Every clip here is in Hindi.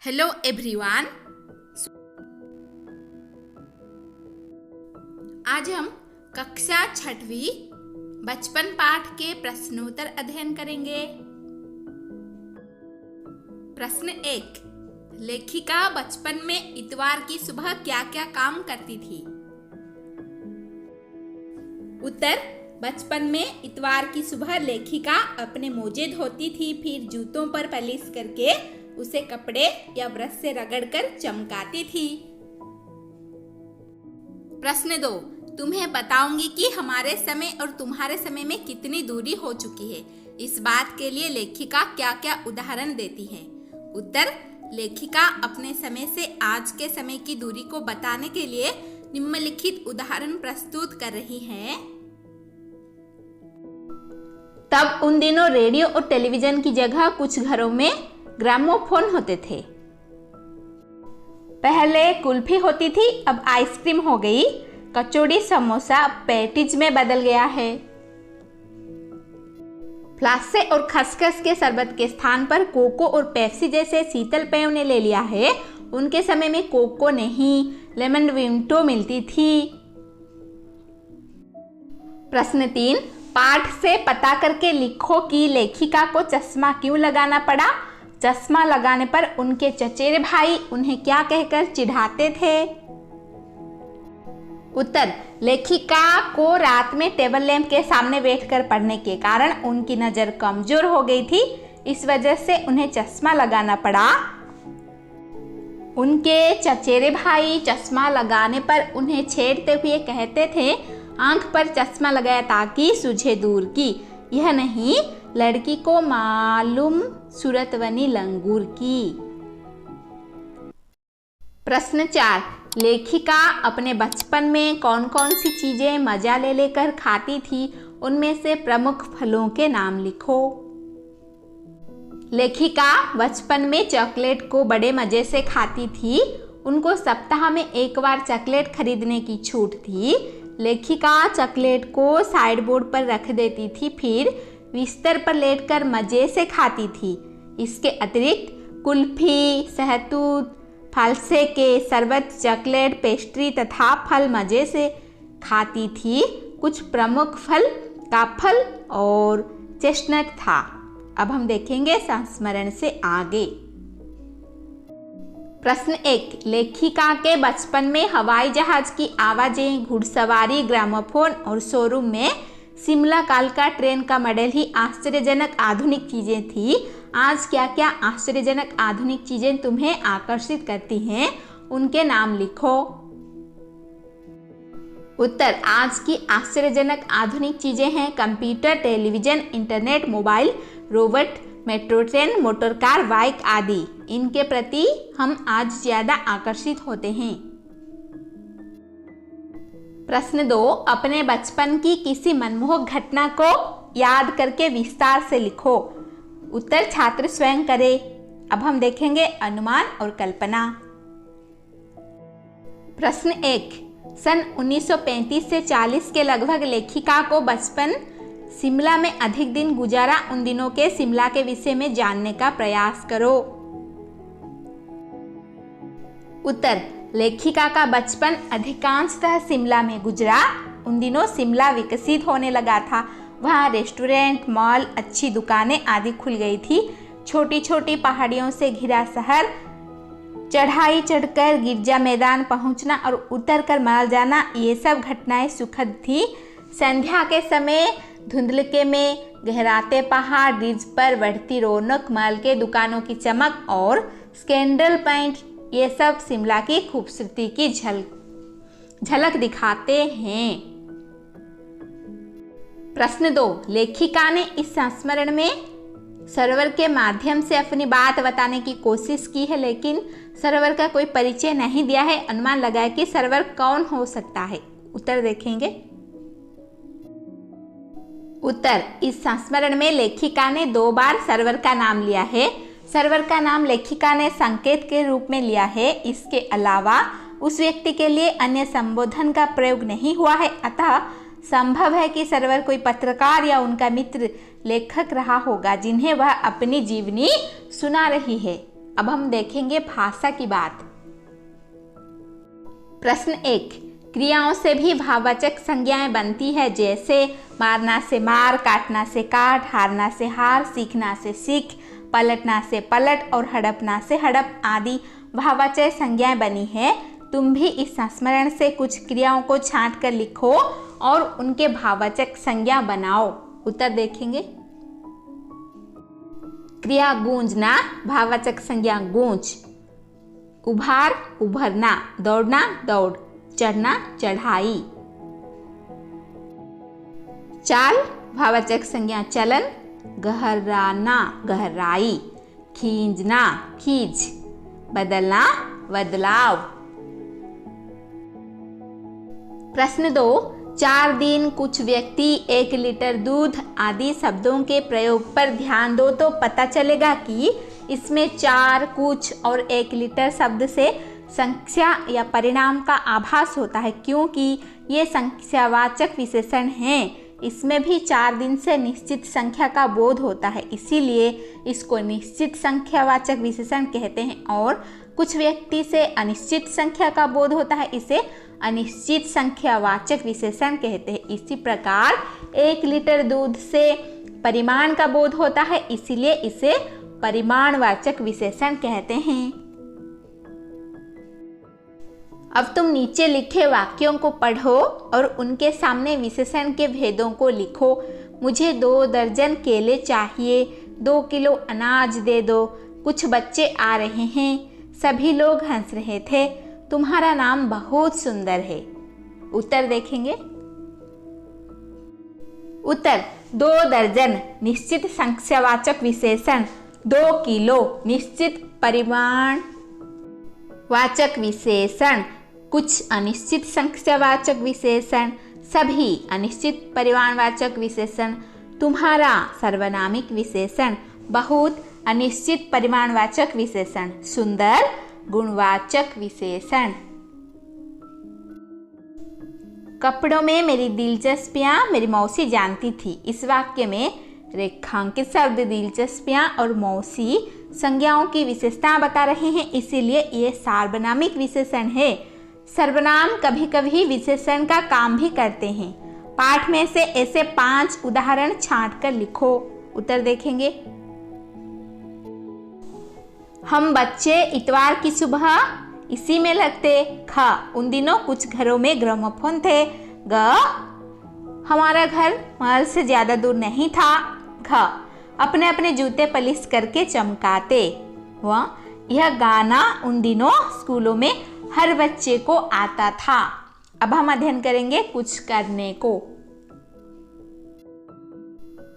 Hello everyone. आज हम कक्षा 6वीं बचपन पाठ के प्रश्नोत्तर अध्ययन करेंगे। प्रश्न 1। लेखिका बचपन में इतवार की सुबह क्या क्या काम करती थी? उत्तर। बचपन में इतवार की सुबह लेखिका अपने मोजे धोती थी, फिर जूतों पर पॉलिश करके उसे कपड़े या ब्रश से रगड़कर चमकाती थी। प्रश्न 2। तुम्हें बताऊंगी कि हमारे समय और तुम्हारे समय में कितनी दूरी हो चुकी है। इस बात के लिए लेखिका क्या क्या उदाहरण देती है? उत्तर। लेखिका अपने समय से आज के समय की दूरी को बताने के लिए निम्नलिखित उदाहरण प्रस्तुत कर रही है। तब उन दिनों रेडियो और टेलीविजन की जगह कुछ घरों में ग्रामोफोन होते थे। पहले कुल्फी होती थी, अब आइसक्रीम हो गई। कचौड़ी समोसा पैटीज में बदल गया है। फ्लासे और खसखस के शरबत के स्थान पर कोको और पेप्सी जैसे शीतल पेयों ने ले लिया है। उनके समय में कोको नहीं, लेमन विंटो मिलती थी। प्रश्न 3। पाठ से पता करके लिखो कि लेखिका को चश्मा क्यों लगाना पड़ा। चश्मा लगाने पर उनके चचेरे भाई उन्हें क्या कहकर चिढ़ाते थे? उत्तर। लेखिका को रात में टेबल लैंप के सामने बैठकर पढ़ने के कारण उनकी नजर कमजोर हो गई थी, इस वजह से उन्हें चश्मा लगाना पड़ा। उनके चचेरे भाई चश्मा लगाने पर उन्हें छेड़ते हुए कहते थे, आंख पर चश्मा लगाया ताकि सूझे दूर की, यह नहीं लड़की को मालूम सूरत बनी लंगूर की। प्रश्न 4। लेखिका अपने बचपन में कौन कौन सी चीजें मजा ले लेकर खाती थी, उनमें से प्रमुख फलों के नाम लिखो। लेखिका बचपन में चॉकलेट को बड़े मजे से खाती थी। उनको सप्ताह में एक बार चॉकलेट खरीदने की छूट थी। लेखिका चॉकलेट को साइड बोर्ड पर रख देती थी, फिर बिस्तर पर लेटकर मजे से खाती थी। इसके अतिरिक्त कुल्फी, सहतूत, फलसे के शरबत, चॉकलेट, पेस्ट्री तथा फल मजे से खाती थी। कुछ प्रमुख फल काफल और चेस्टनट था। अब हम देखेंगे संस्मरण से आगे। प्रश्न 1। लेखिका के बचपन में हवाई जहाज की आवाजें, घुड़सवारी, ग्रामोफोन और शोरूम में शिमला कालका ट्रेन का मॉडल ही आश्चर्यजनक आधुनिक चीजें थी। आज क्या क्या आश्चर्यजनक आधुनिक चीजें तुम्हें आकर्षित करती हैं, उनके नाम लिखो। उत्तर। आज की आश्चर्यजनक आधुनिक चीजें हैं computer, television, internet, mobile, robot, metro train, motor car, bike आदि। इनके प्रति हम आज ज्यादा आकर्षित होते हैं। प्रश्न 2। अपने बचपन की किसी मनमोहक घटना को याद करके विस्तार से लिखो। उत्तर छात्र स्वयं करे। अब हम देखेंगे अनुमान और कल्पना। प्रश्न 1। सन 1935 से 40 के लगभग लेखिका को बचपन शिमला में अधिक दिन गुजारा, उन दिनों के शिमला के विषय में जानने का प्रयास करो। उत्तर। लेखिका का बचपन अधिकांशतः शिमला में गुजरा। उन दिनों शिमला विकसित होने लगा था। वहाँ रेस्टोरेंट, मॉल, अच्छी दुकानें आदि खुल गई थी। छोटी छोटी पहाड़ियों से घिरा शहर, चढ़ाई चढ़कर गिरजा मैदान पहुँचना और उतरकर मॉल जाना, ये सब घटनाएं सुखद थी। संध्या के समय धुंधलके में गहराते पहाड़, ब्रिज पर बढ़ती रौनक, मॉल के दुकानों की चमक और स्कैंडल पॉइंट, ये सब शिमला की खूबसूरती की झलक दिखाते हैं। प्रश्न 2। लेखिका ने इस संस्मरण में सर्वर के माध्यम से अपनी बात बताने की कोशिश की है, लेकिन सर्वर का कोई परिचय नहीं दिया है। अनुमान लगाए कि सर्वर कौन हो सकता है। उत्तर देखेंगे। उत्तर। इस संस्मरण में लेखिका ने 2 बार सर्वर का नाम लिया है। सर्वर का नाम लेखिका ने संकेत के रूप में लिया है। इसके अलावा उस व्यक्ति के लिए अन्य संबोधन का प्रयोग नहीं हुआ है, अतः संभव है कि सर्वर कोई पत्रकार या उनका मित्र लेखक रहा होगा, जिन्हें वह अपनी जीवनी सुना रही है। अब हम देखेंगे भाषा की बात। प्रश्न 1, क्रियाओं से भी भाववाचक संज्ञाएं बनती है, जैसे मारना से मार, काटना से काट, हारना से हार, सीखना से सीख, पलटना से पलट और हड़पना से हड़प आदि भाववाचक संज्ञाएं बनी है। तुम भी इस संस्मरण से कुछ क्रियाओं को छांट कर लिखो और उनके भाववाचक संज्ञा बनाओ। उत्तर देखेंगे। क्रिया गूंजना, भाववाचक संज्ञा गूंज। उभार, उभरना। दौड़ना, दौड़। चढ़ना, चढ़ाई। चाल, भाववाचक संज्ञा चलन। गहराना, गहराई। खींचना, खींच। बदलना, बदलाव। प्रश्न 2, 4 दिन, कुछ व्यक्ति, 1 लीटर दूध आदि शब्दों के प्रयोग पर ध्यान दो तो पता चलेगा कि इसमें 4, कुछ और 1 लीटर शब्द से संख्या या परिणाम का आभास होता है, क्योंकि ये संख्यावाचक विशेषण हैं। इसमें भी 4 दिन से निश्चित संख्या का बोध होता है, इसीलिए इसको निश्चित संख्यावाचक विशेषण कहते हैं। और कुछ व्यक्ति से अनिश्चित संख्या का बोध होता है, इसे अनिश्चित संख्यावाचक विशेषण कहते हैं। इसी प्रकार 1 लीटर दूध से परिमाण का बोध होता है, इसीलिए इसे परिमाणवाचक विशेषण कहते हैं। अब तुम नीचे लिखे वाक्यों को पढ़ो और उनके सामने विशेषण के भेदों को लिखो। मुझे 2 दर्जन केले चाहिए। 2 किलो अनाज दे दो। कुछ बच्चे आ रहे हैं। सभी लोग हंस रहे थे। तुम्हारा नाम बहुत सुंदर है। उत्तर देखेंगे। उत्तर 2 दर्जन निश्चित संख्यावाचक विशेषण, 2 किलो निश्चित परिमाण वाचक विशेषण, कुछ अनिश्चित संख्यावाचक विशेषण, सभी अनिश्चित परिमाणवाचक विशेषण, तुम्हारा सर्वनामिक विशेषण, बहुत अनिश्चित परिमाणवाचक विशेषण, सुंदर गुणवाचक विशेषण। कपड़ों में मेरी दिलचस्पियां मेरी मौसी जानती थी। इस वाक्य में रेखांकित शब्द दिलचस्पियां और मौसी संज्ञाओं की विशेषता बता रहे हैं, इसीलिए ये सार्वनामिक विशेषण है। सर्वनाम कभी कभी विशेषण का काम भी करते हैं। पाठ में से ऐसे 5 उदाहरण छांट कर लिखो। उत्तर देखेंगे। हम बच्चे इतवार की सुबह इसी में लगते। ख, उन दिनों कुछ घरों में ग्रामोफोन थे। ग, हमारा घर महल से ज्यादा दूर नहीं था। घ, अपने अपने जूते पलिश करके चमकाते। व, यह गाना उन दिनों स्कूलों में हर बच्चे को आता था। अब हम अध्ययन करेंगे कुछ करने को।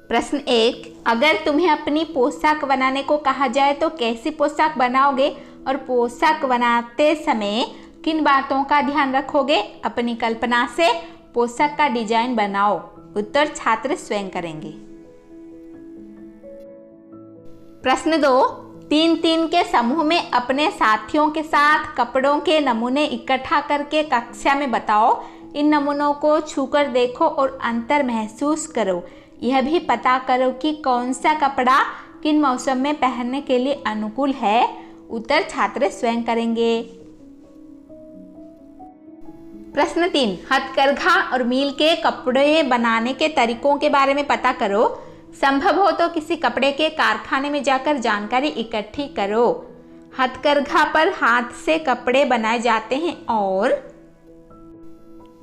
प्रश्न 1, अगर तुम्हें अपनी पोशाक बनाने को कहा जाए तो कैसी पोशाक बनाओगे और पोशाक बनाते समय किन बातों का ध्यान रखोगे? अपनी कल्पना से पोशाक का डिजाइन बनाओ। उत्तर छात्र स्वयं करेंगे। प्रश्न 2, 3-3 के समूह में अपने साथियों के साथ कपड़ों के नमूने इकट्ठा करके कक्षा में बताओ। इन नमूनों को छूकर देखो और अंतर महसूस करो। यह भी पता करो कि कौन सा कपड़ा किन मौसम में पहनने के लिए अनुकूल है। उत्तर छात्र स्वयं करेंगे। प्रश्न 3, हथकरघा और मील के कपड़े बनाने के तरीकों के बारे में पता करो। संभव हो तो किसी कपड़े के कारखाने में जाकर जानकारी इकट्ठी करो। हथकरघा पर हाथ से कपड़े बनाए जाते हैं और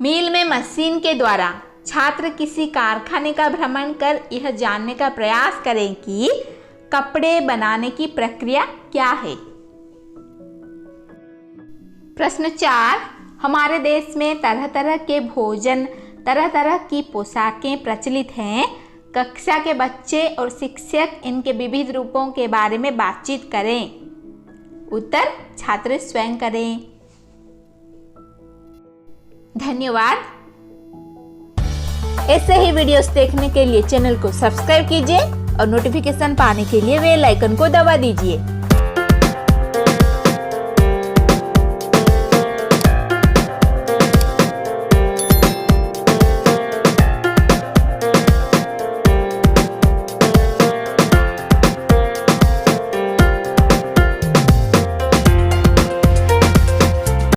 मील में मशीन के द्वारा। छात्र किसी कारखाने का भ्रमण कर यह जानने का प्रयास करें कि कपड़े बनाने की प्रक्रिया क्या है। प्रश्न 4, हमारे देश में तरह तरह के भोजन, तरह तरह की पोशाकें प्रचलित हैं। कक्षा के बच्चे और शिक्षक इनके विविध रूपों के बारे में बातचीत करें। उत्तर छात्र स्वयं करें। धन्यवाद। ऐसे ही वीडियोस देखने के लिए चैनल को सब्सक्राइब कीजिए और नोटिफिकेशन पाने के लिए बेल आइकन को दबा दीजिए।